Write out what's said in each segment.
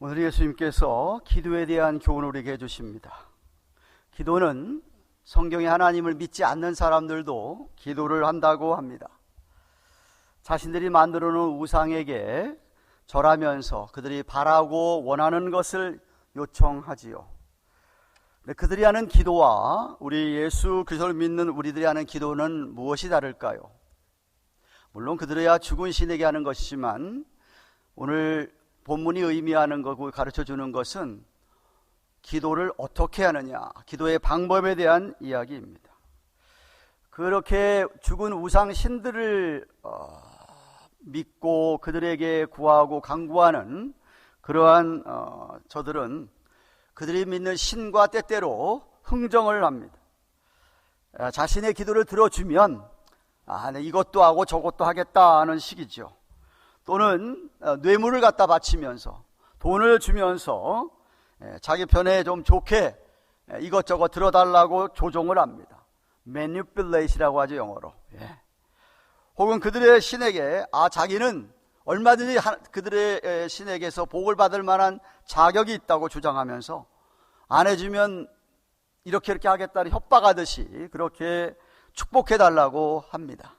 오늘 예수님께서 기도에 대한 교훈을 우리에게 해주십니다. 기도는 성경에 하나님을 믿지 않는 사람들도 기도를 한다고 합니다. 자신들이 만들어 놓은 우상에게 절하면서 그들이 바라고 원하는 것을 요청하지요. 그들이 하는 기도와 우리 예수 그리스도를 믿는 우리들이 하는 기도는 무엇이 다를까요? 물론 그들이야 죽은 신에게 하는 것이지만 오늘 본문이 의미하는 거고 가르쳐주는 것은 기도를 어떻게 하느냐, 기도의 방법에 대한 이야기입니다. 그렇게 죽은 우상 신들을 믿고 그들에게 구하고 간구하는 그러한 저들은 그들이 믿는 신과 때때로 흥정을 합니다. 자신의 기도를 들어주면 네, 이것도 하고 저것도 하겠다는 식이죠. 또는 뇌물을 갖다 바치면서 돈을 주면서 자기 편에 좀 좋게 이것저것 들어달라고 조종을 합니다. manipulate이라고 하죠, 영어로. 혹은 그들의 신에게 자기는 얼마든지 그들의 신에게서 복을 받을 만한 자격이 있다고 주장하면서 안 해주면 이렇게 하겠다는 협박하듯이 그렇게 축복해달라고 합니다.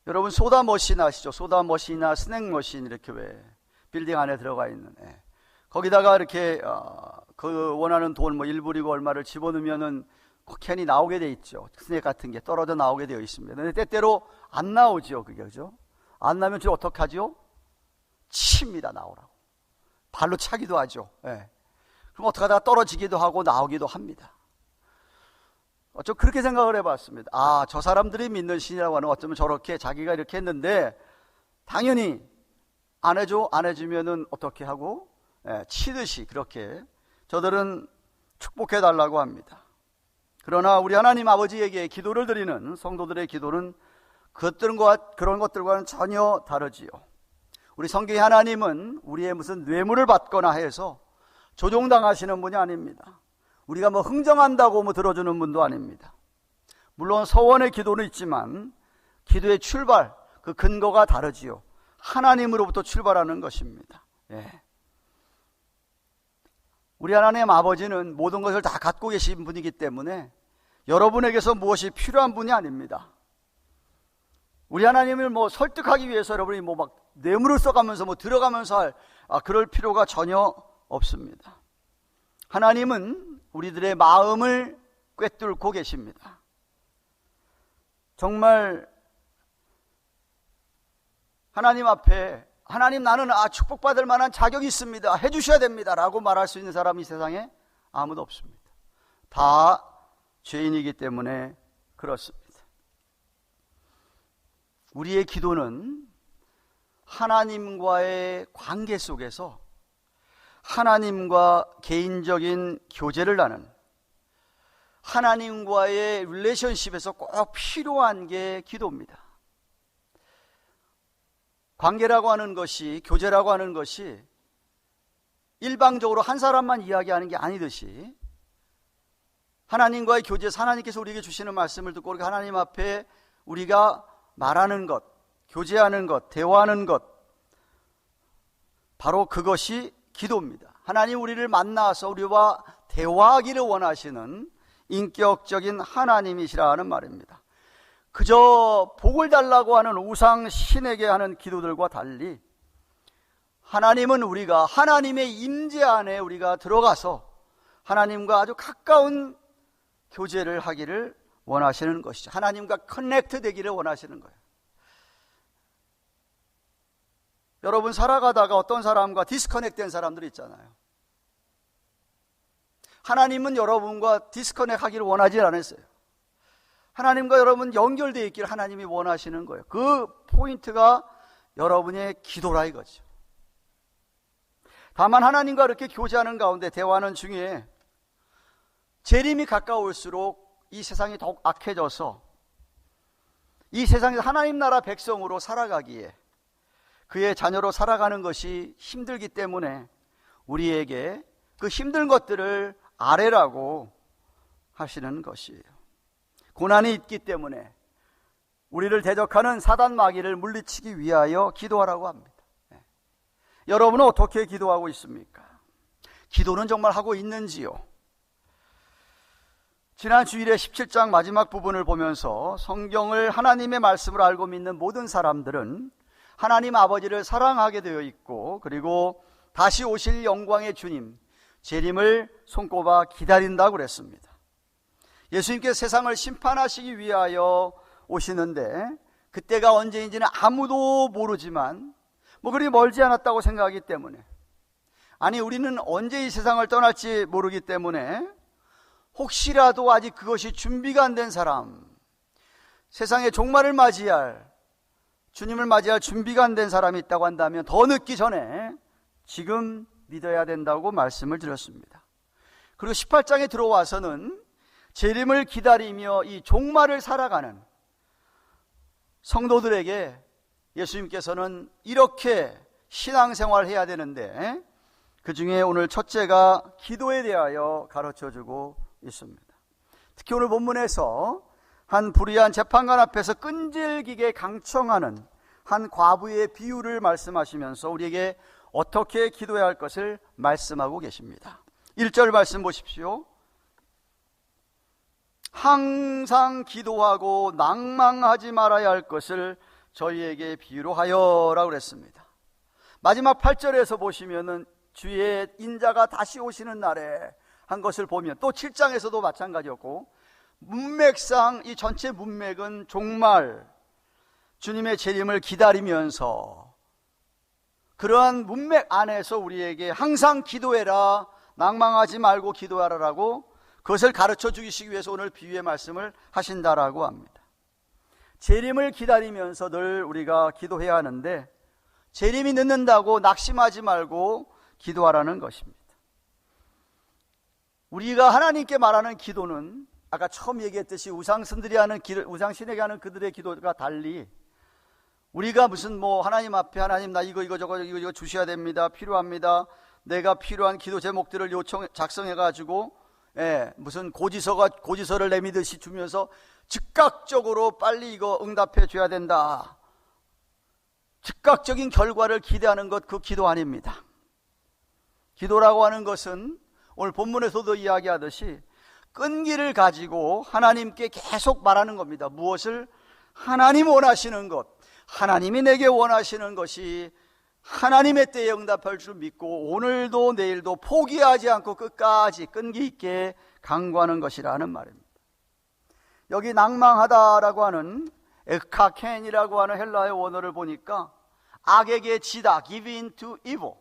여러분 소다머신 아시죠? 소다머신이나 스낵머신 이렇게 왜 빌딩 안에 들어가 있는 거기다가 이렇게 그 원하는 돈 1불이고 얼마를 집어넣으면은 캔이 나오게 돼 있죠. 스낵 같은 게 떨어져 나오게 되어 있습니다. 근데 때때로 안 나오죠, 그게. 그죠? 안 나면 주로 어떻게 하죠? 칩니다, 나오라고. 발로 차기도 하죠. 그럼 어떻게 하다가 떨어지기도 하고 나오기도 합니다. 좀 그렇게 생각을 해봤습니다. 저 사람들이 믿는 신이라고 하는 어쩌면 저렇게 자기가 이렇게 했는데 당연히 안 해줘, 안 해주면은 어떻게 하고 치듯이 그렇게 저들은 축복해달라고 합니다. 그러나 우리 하나님 아버지에게 기도를 드리는 성도들의 기도는 그런 것들과는 전혀 다르지요. 우리 성경의 하나님은 우리의 무슨 뇌물을 받거나 해서 조종당하시는 분이 아닙니다. 우리가 흥정한다고 들어주는 분도 아닙니다. 물론 서원의 기도는 있지만 기도의 출발, 그 근거가 다르지요. 하나님으로부터 출발하는 것입니다. 우리 하나님 아버지는 모든 것을 다 갖고 계신 분이기 때문에 여러분에게서 무엇이 필요한 분이 아닙니다. 우리 하나님을 설득하기 위해서 여러분이 뇌물을 써가면서 들어가면서 할 그럴 필요가 전혀 없습니다. 하나님은 우리들의 마음을 꿰뚫고 계십니다. 정말 하나님 앞에 하나님 나는 축복받을 만한 자격이 있습니다, 해주셔야 됩니다 라고 말할 수 있는 사람이 이 세상에 아무도 없습니다. 다 죄인이기 때문에 그렇습니다. 우리의 기도는 하나님과의 관계 속에서 하나님과 개인적인 교제를 나눈 하나님과의 릴레이션십에서 꼭 필요한 게 기도입니다. 관계라고 하는 것이, 교제라고 하는 것이 일방적으로 한 사람만 이야기하는 게 아니듯이 하나님과의 교제에서 하나님께서 우리에게 주시는 말씀을 듣고 우리가 하나님 앞에 우리가 말하는 것, 교제하는 것, 대화하는 것, 바로 그것이 기도입니다. 하나님 우리를 만나서 우리와 대화하기를 원하시는 인격적인 하나님이시라는 말입니다. 그저 복을 달라고 하는 우상 신에게 하는 기도들과 달리 하나님은 우리가 하나님의 임재 안에 우리가 들어가서 하나님과 아주 가까운 교제를 하기를 원하시는 것이죠. 하나님과 커넥트 되기를 원하시는 거예요. 여러분 살아가다가 어떤 사람과 디스커넥트 된 사람들이 있잖아요. 하나님은 여러분과 디스커넥트 하기를 원하지 않았어요. 하나님과 여러분 연결되어 있기를 하나님이 원하시는 거예요. 그 포인트가 여러분의 기도라 이거죠. 다만 하나님과 이렇게 교제하는 가운데 대화하는 중에 재림이 가까울수록 이 세상이 더욱 악해져서 이 세상에서 하나님 나라 백성으로 살아가기에 그의 자녀로 살아가는 것이 힘들기 때문에 우리에게 그 힘든 것들을 아뢰라고 하시는 것이에요. 고난이 있기 때문에 우리를 대적하는 사단 마귀를 물리치기 위하여 기도하라고 합니다. 여러분은 어떻게 기도하고 있습니까? 기도는 정말 하고 있는지요? 지난 주일에 17장 마지막 부분을 보면서 성경을 하나님의 말씀을 알고 믿는 모든 사람들은 하나님 아버지를 사랑하게 되어 있고, 그리고 다시 오실 영광의 주님 재림을 손꼽아 기다린다고 그랬습니다. 예수님께서 세상을 심판하시기 위하여 오시는데 그때가 언제인지는 아무도 모르지만 그리 멀지 않았다고 생각하기 때문에, 아니 우리는 언제 이 세상을 떠날지 모르기 때문에 혹시라도 아직 그것이 준비가 안 된 사람, 세상의 종말을 맞이할, 주님을 맞이할 준비가 안 된 사람이 있다고 한다면 더 늦기 전에 지금 믿어야 된다고 말씀을 드렸습니다. 그리고 18장에 들어와서는 재림을 기다리며 이 종말을 살아가는 성도들에게 예수님께서는 이렇게 신앙생활을 해야 되는데, 그 중에 오늘 첫째가 기도에 대하여 가르쳐주고 있습니다. 특히 오늘 본문에서 한 불의한 재판관 앞에서 끈질기게 강청하는 한 과부의 비유를 말씀하시면서 우리에게 어떻게 기도해야 할 것을 말씀하고 계십니다. 1절 말씀 보십시오. 항상 기도하고 낭망하지 말아야 할 것을 저희에게 비유로 하여라고 그랬습니다. 마지막 8절에서 보시면은 주의 인자가 다시 오시는 날에 한 것을 보면, 또 7장에서도 마찬가지였고, 문맥상 이 전체 문맥은 종말 주님의 재림을 기다리면서 그러한 문맥 안에서 우리에게 항상 기도해라, 낭망하지 말고 기도하라라고 그것을 가르쳐 주시기 위해서 오늘 비유의 말씀을 하신다라고 합니다. 재림을 기다리면서 늘 우리가 기도해야 하는데, 재림이 늦는다고 낙심하지 말고 기도하라는 것입니다. 우리가 하나님께 말하는 기도는 아까 처음 얘기했듯이 우상신에게 하는 그들의 기도가 달리, 우리가 무슨 하나님 앞에 하나님 나 이거 저거 주셔야 됩니다, 필요합니다, 내가 필요한 기도 제목들을 작성해가지고 무슨 고지서를 내미듯이 주면서 즉각적으로 빨리 이거 응답해 줘야 된다, 즉각적인 결과를 기대하는 것, 그 기도 아닙니다. 기도라고 하는 것은 오늘 본문에서도 이야기하듯이 끈기를 가지고 하나님께 계속 말하는 겁니다. 무엇을? 하나님 원하시는 것, 하나님이 내게 원하시는 것이 하나님의 때에 응답할 줄 믿고 오늘도 내일도 포기하지 않고 끝까지 끈기 있게 강구하는 것이라는 말입니다. 여기 낭망하다라고 하는 에카켄이라고 하는 헬라의 원어를 보니까 악에게 지다, give in to evil,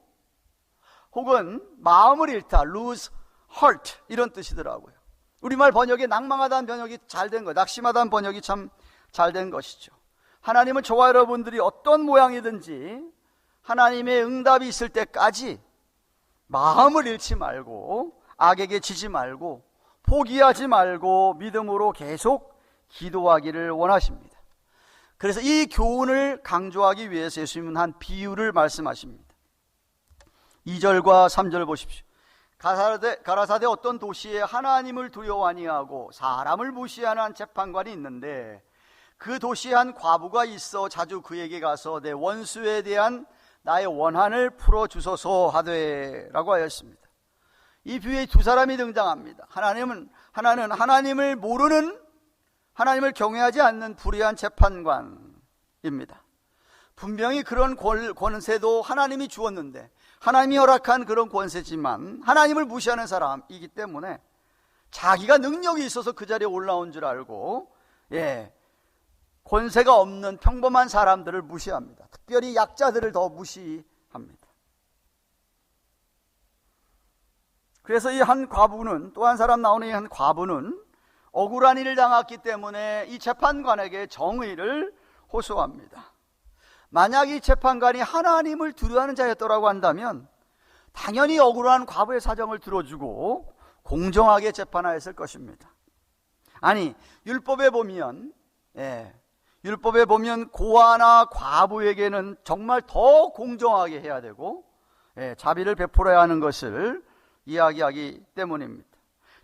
혹은 마음을 잃다, lose heart, 이런 뜻이더라고요. 우리말 번역에 낭망하다는 번역이 잘 된 거예요. 낙심하다는 번역이 참 잘 된 것이죠. 하나님은 저와 여러분들이 어떤 모양이든지 하나님의 응답이 있을 때까지 마음을 잃지 말고, 악에게 지지 말고, 포기하지 말고 믿음으로 계속 기도하기를 원하십니다. 그래서 이 교훈을 강조하기 위해서 예수님은 한 비유를 말씀하십니다. 2절과 3절 보십시오. 가라사대 어떤 도시에 하나님을 두려워 아니하고 사람을 무시하는 한 재판관이 있는데, 그 도시에 한 과부가 있어 자주 그에게 가서 내 원수에 대한 나의 원한을 풀어주소서 하되 라고 하였습니다. 이 비유에 두 사람이 등장합니다. 하나는 하나님을 모르는, 하나님을 경외하지 않는 불의한 재판관입니다. 분명히 그런 권세도 하나님이 주었는데, 하나님이 허락한 그런 권세지만 하나님을 무시하는 사람이기 때문에 자기가 능력이 있어서 그 자리에 올라온 줄 알고 권세가 없는 평범한 사람들을 무시합니다. 특별히 약자들을 더 무시합니다. 그래서 이 한 과부는, 또 한 사람 나오는 이 한 과부는 억울한 일을 당했기 때문에 이 재판관에게 정의를 호소합니다. 만약 이 재판관이 하나님을 두려워하는 자였더라고 한다면 당연히 억울한 과부의 사정을 들어주고 공정하게 재판하였을 것입니다. 아니, 율법에 보면 고아나 과부에게는 정말 더 공정하게 해야 되고 자비를 베풀어야 하는 것을 이야기하기 때문입니다.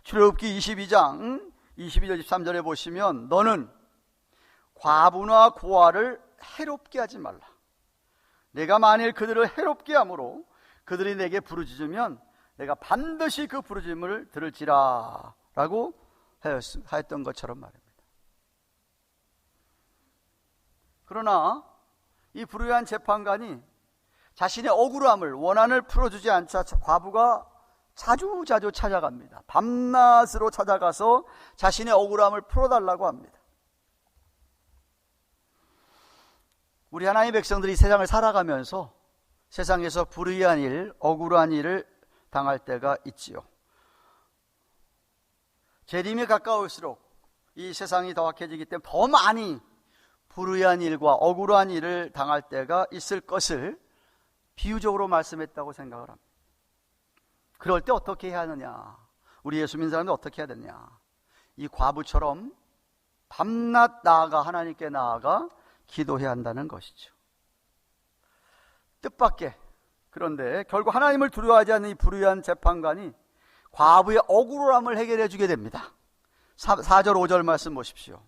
출애굽기 22장 22절 23절에 보시면, 너는 과부나 고아를 해롭게 하지 말라. 내가 만일 그들을 해롭게 함으로 그들이 내게 부르짖으면 내가 반드시 그 부르짖음을 들을지라 라고 하였던 것처럼 말입니다. 그러나 이 불의한 재판관이 자신의 억울함을, 원한을 풀어주지 않자 과부가 자주 찾아갑니다. 밤낮으로 찾아가서 자신의 억울함을 풀어달라고 합니다. 우리 하나님의 백성들이 세상을 살아가면서 세상에서 불의한 일, 억울한 일을 당할 때가 있지요. 재림이 가까울수록 이 세상이 더 악해지기 때문에 더 많이 불의한 일과 억울한 일을 당할 때가 있을 것을 비유적으로 말씀했다고 생각을 합니다. 그럴 때 어떻게 해야 하느냐? 우리 예수 믿는 사람들 어떻게 해야 되느냐? 이 과부처럼 밤낮 하나님께 나아가 기도해야 한다는 것이죠. 뜻밖의, 그런데 결국 하나님을 두려워하지 않는 이 불의한 재판관이 과부의 억울함을 해결해 주게 됩니다. 4절 5절 말씀 보십시오.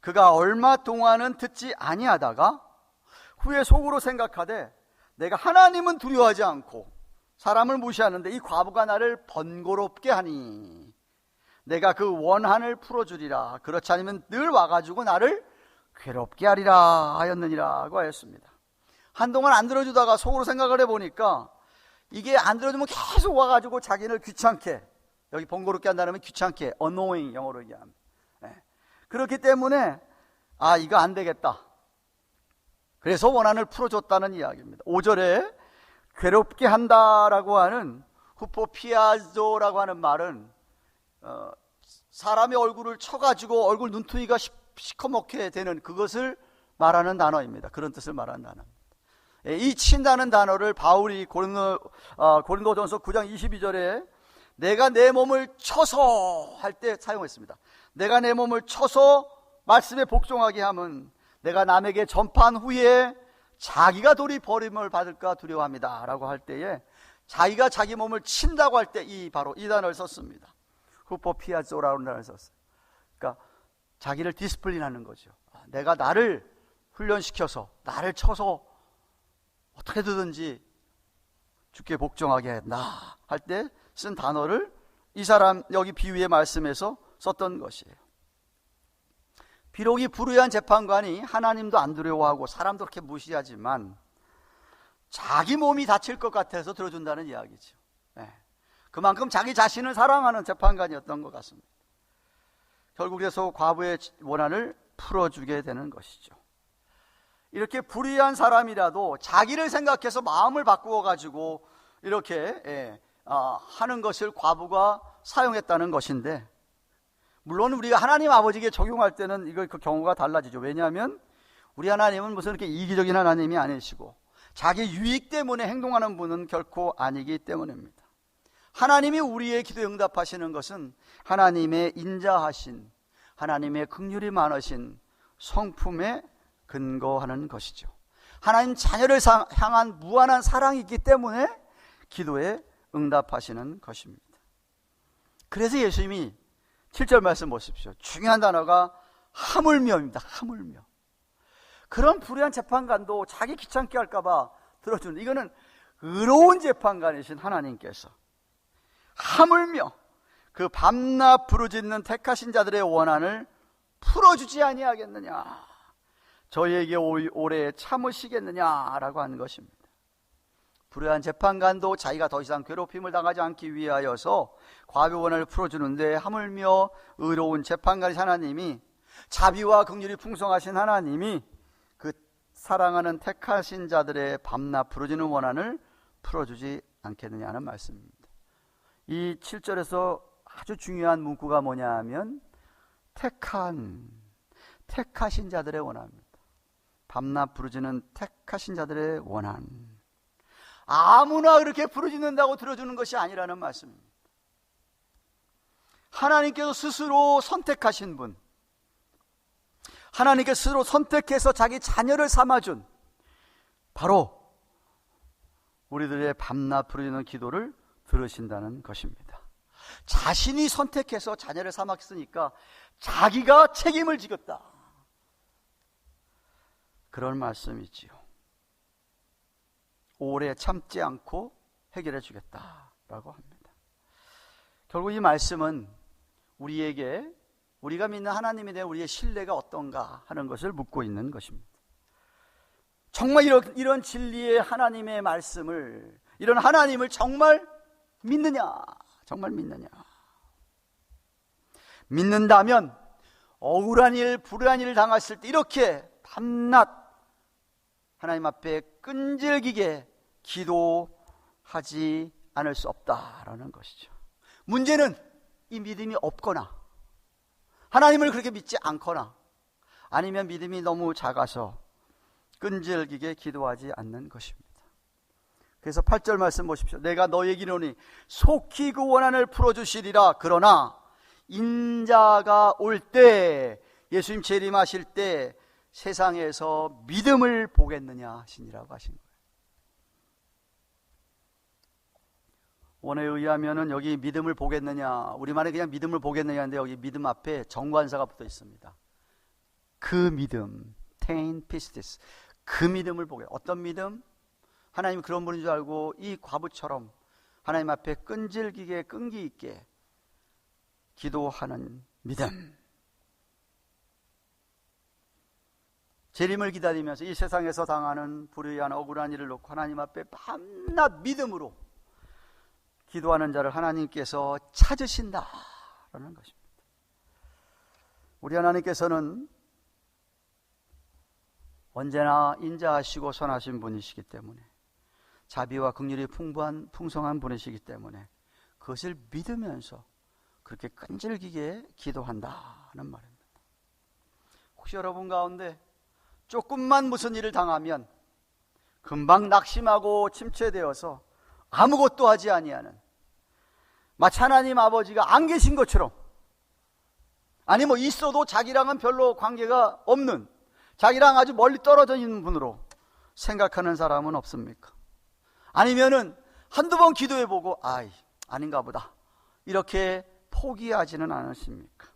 그가 얼마 동안은 듣지 아니하다가 후에 속으로 생각하되 내가 하나님은 두려워하지 않고 사람을 무시하는데 이 과부가 나를 번거롭게 하니 내가 그 원한을 풀어주리라. 그렇지 않으면 늘 와가지고 나를 괴롭게 하리라 하였느니라고 하였습니다. 한동안 안 들어주다가 속으로 생각을 해보니까 이게 안 들어주면 계속 와가지고 자기를 귀찮게, 여기 번거롭게 한다면 귀찮게, annoying 영어로 얘기합니다. 그렇기 때문에 이거 안 되겠다. 그래서 원한을 풀어줬다는 이야기입니다. 5절에 괴롭게 한다라고 하는 후포피아조라고 하는 말은 사람의 얼굴을 쳐가지고 얼굴 눈투이가 시커멓게 되는 그것을 말하는 단어입니다. 그런 뜻을 말하는 단어입니다. 이 친다는 단어를 바울이 고린도전서 9장 22절에 내가 내 몸을 쳐서 할 때 사용했습니다. 내가 내 몸을 쳐서 말씀에 복종하게 하면 내가 남에게 전파한 후에 자기가 도리 버림을 받을까 두려워합니다 라고 할 때에 자기가 자기 몸을 친다고 할 때 바로 이 단어를 썼습니다. 후포피아조라는 단어를 썼어요. 그러니까 자기를 디스플린하는 거죠. 내가 나를 훈련시켜서 나를 쳐서 어떻게든지 주께 복종하게 한다 할 때 쓴 단어를 이 사람 여기 비유의 말씀에서 썼던 것이에요. 비록 이 불의한 재판관이 하나님도 안 두려워하고 사람도 그렇게 무시하지만 자기 몸이 다칠 것 같아서 들어준다는 이야기죠. 그만큼 자기 자신을 사랑하는 재판관이었던 것 같습니다. 결국 그래서 과부의 원한을 풀어주게 되는 것이죠. 이렇게 불의한 사람이라도 자기를 생각해서 마음을 바꾸어 가지고 이렇게 하는 것을 과부가 사용했다는 것인데, 물론 우리가 하나님 아버지에게 적용할 때는 그 경우가 달라지죠. 왜냐하면 우리 하나님은 무슨 이렇게 이기적인 하나님이 아니시고 자기 유익 때문에 행동하는 분은 결코 아니기 때문입니다. 하나님이 우리의 기도에 응답하시는 것은 하나님의 인자하신, 하나님의 긍휼이 많으신 성품에 근거하는 것이죠. 하나님 자녀를 향한 무한한 사랑이 있기 때문에 기도에 응답하시는 것입니다. 그래서 예수님이 7절 말씀 보십시오. 중요한 단어가 하물며입니다. 하물며. 그런 불의한 재판관도 자기 귀찮게 할까봐 들어주는, 이거는 의로운 재판관이신 하나님께서 하물며 그 밤낮 부르짖는 택하신 자들의 원한을 풀어주지 아니하겠느냐, 저희에게 오래 참으시겠느냐라고 하는 것입니다. 불의한 재판관도 자기가 더 이상 괴롭힘을 당하지 않기 위하여서 과부 원한을 풀어주는데, 하물며 의로운 재판관이신 하나님이, 자비와 긍휼이 풍성하신 하나님이 그 사랑하는 택하신 자들의 밤낮 부르짖는 원한을 풀어주지 않겠느냐는 말씀입니다. 이 7절에서 아주 중요한 문구가 뭐냐 하면 택하신 자들의 원한입니다. 밤낮 부르짖는 택하신 자들의 원한. 아무나 그렇게 부르짖는다고 들어주는 것이 아니라는 말씀입니다. 하나님께서 스스로 선택하신 분, 하나님께서 스스로 선택해서 자기 자녀를 삼아준 바로 우리들의 밤낮 부르짖는 기도를 들으신다는 것입니다. 자신이 선택해서 자녀를 삼았으니까 자기가 책임을 지겠다, 그런 말씀이지요. 오래 참지 않고 해결해 주겠다라고 합니다. 결국 이 말씀은 우리에게 우리가 믿는 하나님에 대한 우리의 신뢰가 어떤가 하는 것을 묻고 있는 것입니다. 정말 이런 진리의 하나님의 말씀을, 이런 하나님을 정말 믿느냐? 정말 믿느냐? 믿는다면 억울한 일, 불의한 일을 당했을 때 이렇게 밤낮 하나님 앞에 끈질기게 기도하지 않을 수 없다라는 것이죠. 문제는 이 믿음이 없거나 하나님을 그렇게 믿지 않거나 아니면 믿음이 너무 작아서 끈질기게 기도하지 않는 것입니다. 그래서 8절 말씀 보십시오. 내가 너에게 이르노니 속히 그 원한을 풀어주시리라. 그러나 인자가 올 때, 예수님 재림하실 때 세상에서 믿음을 보겠느냐 하시니라고 하신 거예요. 원어에 의하면은 여기 믿음을 보겠느냐, 우리말에 그냥 믿음을 보겠느냐인데 여기 믿음 앞에 정관사가 붙어 있습니다. 그 믿음, ten pistis, 그 믿음을 보게. 어떤 믿음? 하나님 그런 분인 줄 알고 이 과부처럼 하나님 앞에 끈질기게 끈기 있게 기도하는 믿음. 재림을 기다리면서 이 세상에서 당하는 불의한 억울한 일을 놓고 하나님 앞에 밤낮 믿음으로 기도하는 자를 하나님께서 찾으신다라는 것입니다. 우리 하나님께서는 언제나 인자하시고 선하신 분이시기 때문에, 자비와 긍휼이 풍성한 분이시기 때문에 그것을 믿으면서 그렇게 끈질기게 기도한다는 말입니다. 혹시 여러분 가운데 조금만 무슨 일을 당하면 금방 낙심하고 침체되어서 아무것도 하지 아니하는, 마치 하나님 아버지가 안 계신 것처럼, 아니 뭐 있어도 자기랑은 별로 관계가 없는, 자기랑 아주 멀리 떨어져 있는 분으로 생각하는 사람은 없습니까? 아니면은 한두 번 기도해보고 아닌가 보다 이렇게 포기하지는 않으십니까?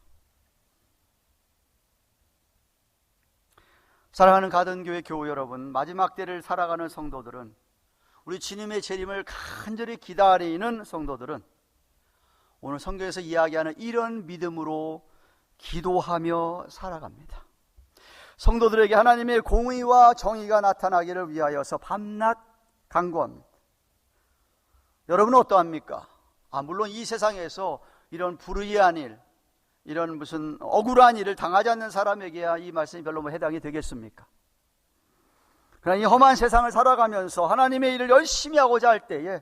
사랑하는 가든교회 교우 여러분, 마지막 때를 살아가는 성도들은, 우리 주님의 재림을 간절히 기다리는 성도들은 오늘 성경에서 이야기하는 이런 믿음으로 기도하며 살아갑니다. 성도들에게 하나님의 공의와 정의가 나타나기를 위하여서 밤낮 간구합니다. 여러분은 어떠합니까? 물론 이 세상에서 이런 불의한 일, 이런 무슨 억울한 일을 당하지 않는 사람에게야 이 말씀이 별로 해당이 되겠습니까? 그러나 이 험한 세상을 살아가면서 하나님의 일을 열심히 하고자 할 때에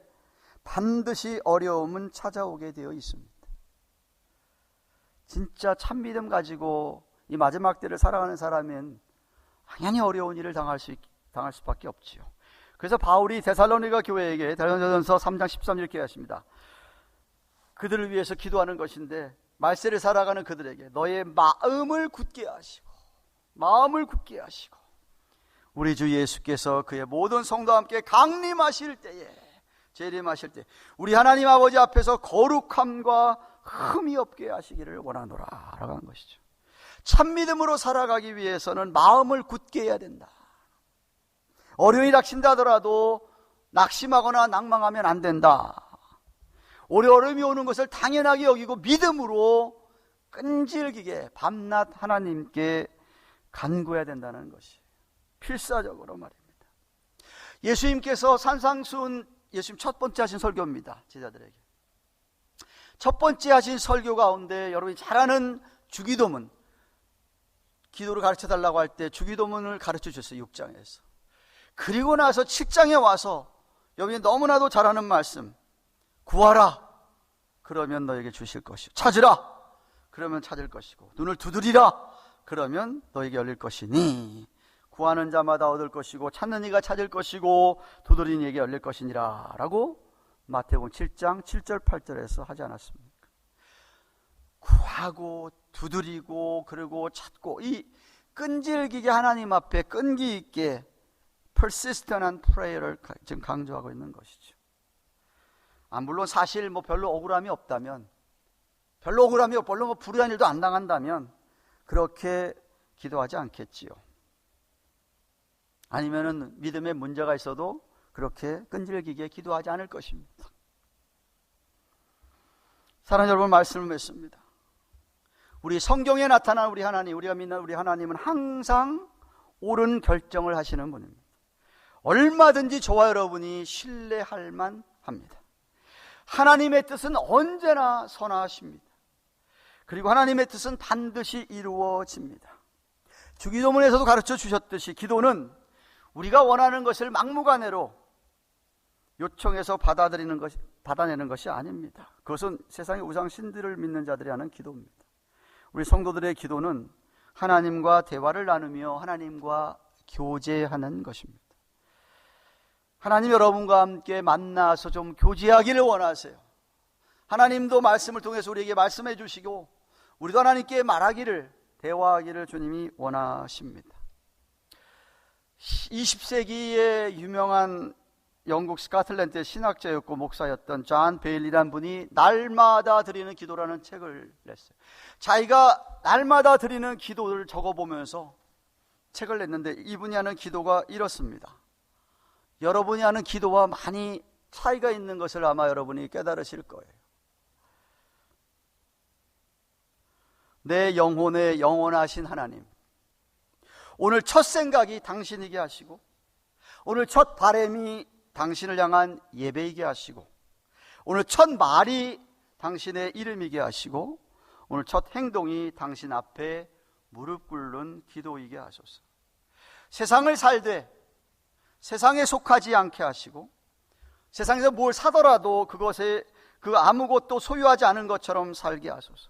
반드시 어려움은 찾아오게 되어 있습니다. 진짜 참믿음 가지고 이 마지막 때를 살아가는 사람은 당연히 어려운 일을 당할 수밖에 없지요. 그래서 바울이 데살로니가 교회에게 데살로니가전서 3장 13절 이렇게 하십니다. 그들을 위해서 기도하는 것인데, 말세를 살아가는 그들에게 너의 마음을 굳게 하시고 우리 주 예수께서 그의 모든 성도와 함께 강림하실 때에, 재림하실 때 우리 하나님 아버지 앞에서 거룩함과 흠이 없게 하시기를 원하노라 라고 한 것이죠. 참믿음으로 살아가기 위해서는 마음을 굳게 해야 된다. 어려움이 닥친다 하더라도 낙심하거나 낭망하면 안 된다. 어려움이 오는 것을 당연하게 여기고 믿음으로 끈질기게 밤낮 하나님께 간구해야 된다는 것이 필사적으로 말입니다. 예수님께서 산상수훈, 예수님 첫 번째 하신 설교입니다. 제자들에게 첫 번째 하신 설교 가운데 여러분이 잘 아는 주기도문, 기도를 가르쳐달라고 할 때 주기도문을 가르쳐 주셨어요. 6장에서. 그리고 나서 7장에 와서 여러분이 너무나도 잘 아는 말씀, 구하라 그러면 너에게 주실 것이고, 찾으라 그러면 찾을 것이고, 눈을 두드리라 그러면 너에게 열릴 것이니, 구하는 자마다 얻을 것이고 찾는 이가 찾을 것이고 두드리는 이에게 열릴 것이니라 라고 마태복음 7장 7절 8절에서 하지 않았습니까? 구하고 두드리고 그리고 찾고, 이 끈질기게 하나님 앞에 끈기 있게 persistent한 prayer를 지금 강조하고 있는 것이죠. 물론 사실 별로 억울함이 없다면, 별로 불의한 일도 안 당한다면 그렇게 기도하지 않겠지요. 아니면은 믿음에 문제가 있어도 그렇게 끈질기게 기도하지 않을 것입니다. 사랑하는 여러분, 말씀을 맺습니다. 우리 성경에 나타난 우리 하나님, 우리가 믿는 우리 하나님은 항상 옳은 결정을 하시는 분입니다. 얼마든지 저와 여러분이 신뢰할 만합니다. 하나님의 뜻은 언제나 선하십니다. 그리고 하나님의 뜻은 반드시 이루어집니다. 주기도문에서도 가르쳐 주셨듯이 기도는 우리가 원하는 것을 막무가내로 요청해서 받아내는 것이 아닙니다. 그것은 세상의 우상 신들을 믿는 자들이 하는 기도입니다. 우리 성도들의 기도는 하나님과 대화를 나누며 하나님과 교제하는 것입니다. 하나님 여러분과 함께 만나서 좀 교제하기를 원하세요. 하나님도 말씀을 통해서 우리에게 말씀해 주시고 우리도 하나님께 말하기를, 대화하기를 주님이 원하십니다. 20세기의 유명한 영국 스코틀랜드의 신학자였고 목사였던 존 베일리라는 분이 날마다 드리는 기도라는 책을 냈어요. 자기가 날마다 드리는 기도를 적어보면서 책을 냈는데 이분이 하는 기도가 이렇습니다. 여러분이 하는 기도와 많이 차이가 있는 것을 아마 여러분이 깨달으실 거예요. 내 영혼의 영원하신 하나님, 오늘 첫 생각이 당신이게 하시고 오늘 첫 바람이 당신을 향한 예배이게 하시고 오늘 첫 말이 당신의 이름이게 하시고 오늘 첫 행동이 당신 앞에 무릎 꿇는 기도이게 하소서. 세상을 살되 세상에 속하지 않게 하시고 세상에서 뭘 사더라도 그것에 그 아무것도 소유하지 않은 것처럼 살게 하소서.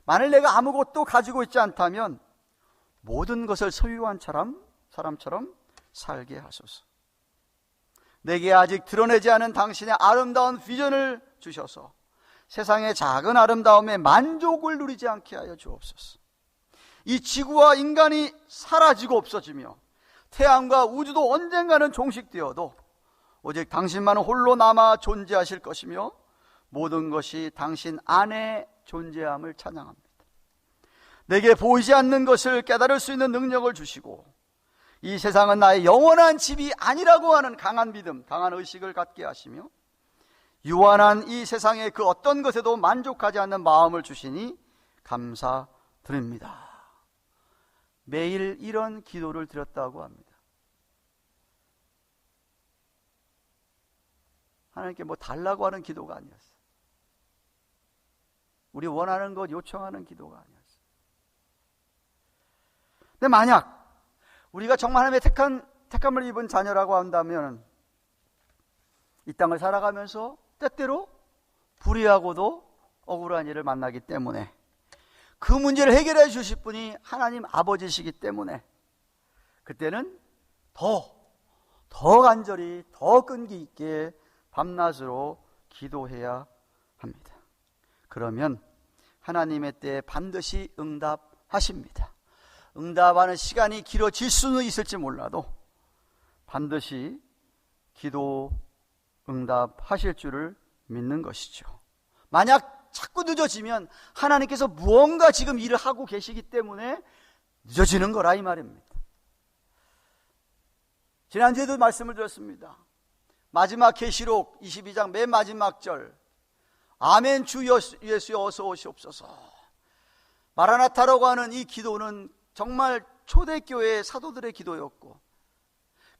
만일 내가 아무것도 가지고 있지 않다면 모든 것을 소유한 사람처럼 살게 하소서. 내게 아직 드러내지 않은 당신의 아름다운 비전을 주셔서 세상의 작은 아름다움에 만족을 누리지 않게 하여 주옵소서. 이 지구와 인간이 사라지고 없어지며 태양과 우주도 언젠가는 종식되어도 오직 당신만은 홀로 남아 존재하실 것이며 모든 것이 당신 안에 존재함을 찬양합니다. 내게 보이지 않는 것을 깨달을 수 있는 능력을 주시고 이 세상은 나의 영원한 집이 아니라고 하는 강한 믿음, 강한 의식을 갖게 하시며 유한한 이 세상의 그 어떤 것에도 만족하지 않는 마음을 주시니 감사드립니다. 매일 이런 기도를 드렸다고 합니다. 하나님께 뭐 달라고 하는 기도가 아니었어요. 우리 원하는 것 요청하는 기도가 아니었어요. 근데 만약 우리가 정말 하나님의 택함을 입은 자녀라고 한다면 이 땅을 살아가면서 때때로 불의하고도 억울한 일을 만나기 때문에 그 문제를 해결해 주실 분이 하나님 아버지시기 때문에 그때는 더 간절히 더 끈기 있게 밤낮으로 기도해야 합니다. 그러면 하나님의 때에 반드시 응답하십니다. 응답하는 시간이 길어질 수는 있을지 몰라도 반드시 기도 응답하실 줄을 믿는 것이죠. 만약 자꾸 늦어지면 하나님께서 무언가 지금 일을 하고 계시기 때문에 늦어지는 거라 이 말입니다. 지난주에도 말씀을 드렸습니다. 마지막 계시록 22장 맨 마지막 절, 아멘 주 예수여 어서 오시옵소서. 마라나타라고 하는 이 기도는 정말 초대교회의 사도들의 기도였고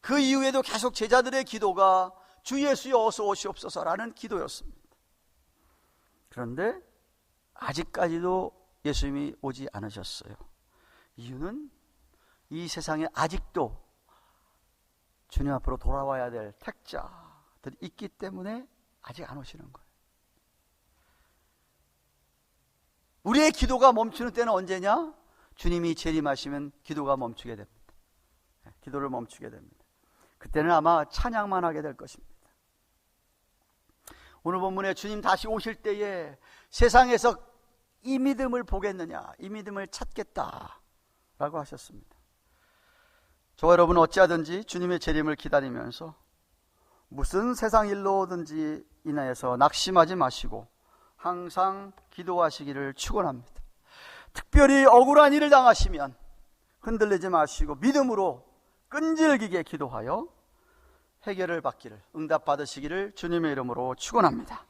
그 이후에도 계속 제자들의 기도가 주 예수여 어서 오시옵소서라는 기도였습니다. 그런데 아직까지도 예수님이 오지 않으셨어요. 이유는 이 세상에 아직도 주님 앞으로 돌아와야 될 택자들이 있기 때문에 아직 안 오시는 거예요. 우리의 기도가 멈추는 때는 언제냐? 주님이 재림하시면 기도가 멈추게 됩니다. 기도를 멈추게 됩니다. 그때는 아마 찬양만 하게 될 것입니다. 오늘 본문에 주님 다시 오실 때에 세상에서 이 믿음을 보겠느냐, 이 믿음을 찾겠다 라고 하셨습니다. 저와 여러분 어찌하든지 주님의 재림을 기다리면서 무슨 세상 일로든지 인하여서 낙심하지 마시고 항상 기도하시기를 축원합니다. 특별히 억울한 일을 당하시면 흔들리지 마시고 믿음으로 끈질기게 기도하여 해결을 받기를, 응답 받으시기를 주님의 이름으로 축원합니다.